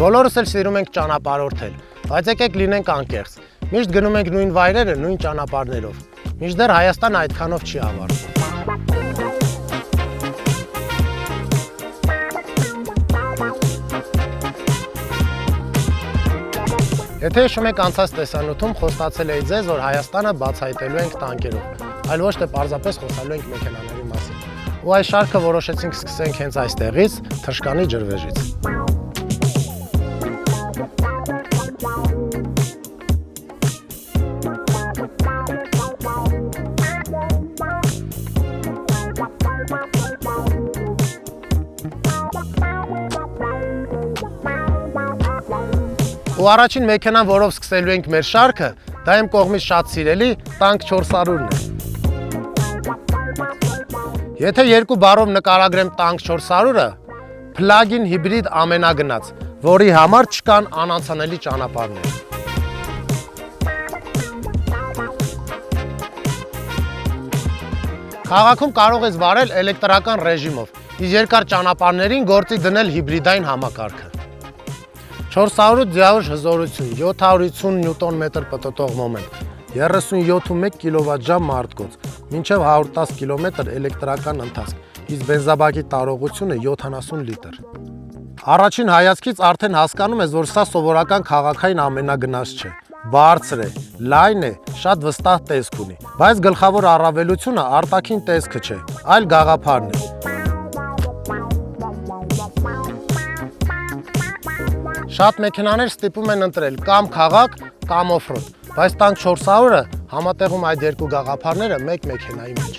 Բոլորս էլ սիրում ենք ճանապարհորդել, բայց եկեք լինենք անկեղծ։ Միշտ գնում ենք նույն վայրերը, նույն ճանապարհներով։ Մինչդեռ Հայաստանը այդքանով չի ավարտվում։ Եթե հիշում եք անցած տեսանյութում խոստացել էի ձեզ, որ Հայաստանը բացահայտելու ենք տանկերով, այլ ոչ թե պարզապես խոսալու ենք մեքենաների մասին։ Ու այս շարքը որոշեցինք սկսենք հենց այստեղից, Թշկանի ջրվեժից։ Ու առաջին մեքենան, որով սկսելու ենք մեր շարքը, դա իմ կողմից շատ սիրելի տանկ 400-ն է։ Եթե երկու բառով նկարագրեմ տանկ 400-ը, plug-in հիբրիդ ամենագնաց, որի համար չկան անանցանելի ճանապարհներ։ Քաղաքում կարող ես վարել էլեկտրական ռեժիմով, իսկ երկար ճանապարհներին գործի դնել հիբրիդային համակարգը։ 400 ձիավուժ հզորություն, 750 նյուտոն-մետր պտտող մոմենտ, 37.1 կիլովատժամ մարտկոց, մինչև 110 կիլոմետր էլեկտրական ընթացք, իսկ բենզաբակի տարողությունը 70 լիտր։ Առաջին հայացքից արդեն հասկանում ես, որ սա սովորական քաղաքային ամենագնաց չէ։ Բարձր է, լայն է, շատ վստահ տեսք ունի, բայց գլխավոր առավելությունը արտաքին տեսքը չէ, այլ գաղափարն է։ Շատ մեքենաներ ստիպում են ընտրել կամ քաղաք, կամ օֆրոդ, բայց տանկ 400-ը համատեղում այդ երկու գաղափարները մեկ մեքենայի մեջ։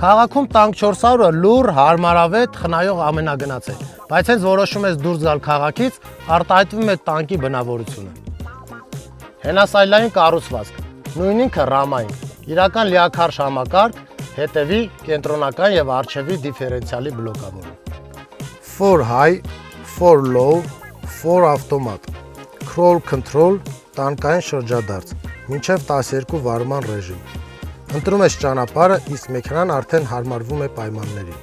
Քաղաքում տանկ 400-ը լուռ, հարմարավետ, խնայող ամենագնաց է, բայց հենց որոշում ես դուրս գալ քաղաքից, արտահայտվում է տանկի բնավորությունը։ Հենասայլային կառուցվածք, նույն ինքը ռամային, իրական լիակարժ համակարգ, հետևի, կենտրոնական եւ առջևի դիֆերենցիալի բլոկավորում։ 4 high 4 low, 4 ավտոմատ, crawl control, տանկային շրջադարձ, մինչև 12 վարման ռեժիմ։ Ընտրում ես ճանապարհը, իսկ մեքենան արդեն հարմարվում է պայմաններին։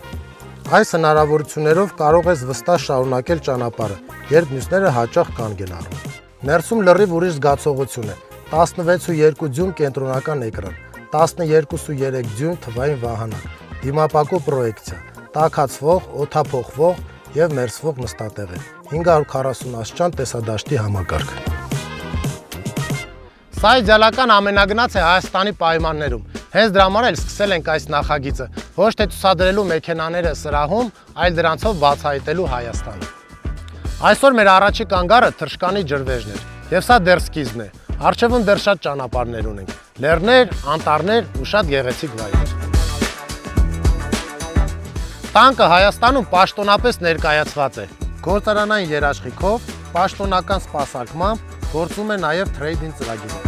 Այս հնարավորություններով կարող ես վստահ շարունակել ճանապարհը, երբ մյուսները հաճախ կանգ են առնում։ Ներսում լրիվ ուրիշ զգացողություն է։ 16.2 դյույմ կենտրոնական էկրան, 12.3 դյույմ թվային վահանակ, դիմապակու պրոյեկցիա, տաքացվող, օդափոխվող և մերձվող նստատեղեր, 540 աստիճան տեսադաշտի համակարգ։ Սա իդեալական ամենագնաց է Հայաստանի պայմաններում, հենց դրա համար էլ սկսել ենք այս նախագիծը, ոչ թե ցուցադրելու մեքենաները սրահում, այլ դրանցով բացահայտելու Հայաստանը։ Այսօր մեր առաջի կանգառը Թշկանի ջրվեժն էր, և սա դեռ սկիզբն է, առջևում դեռ շատ ճանապարհներ ունենք, լեռներ, անտառներ ու շատ գեղեցիկ վայրեր։ Տանկը Հայաստանում պաշտոնապես ներկայացված է, գործարանային երաշխիքով, պաշտոնական սպասարկմամբ, գործում է նաև թրեյդ-ին ծրագիրը։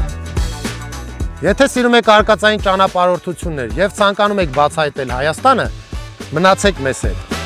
Եթե սիրում եք արկածային ճանապարհորդություններ և ցանկանում եք բացահայտել Հայաստանը, մնացեք մեզ հետ։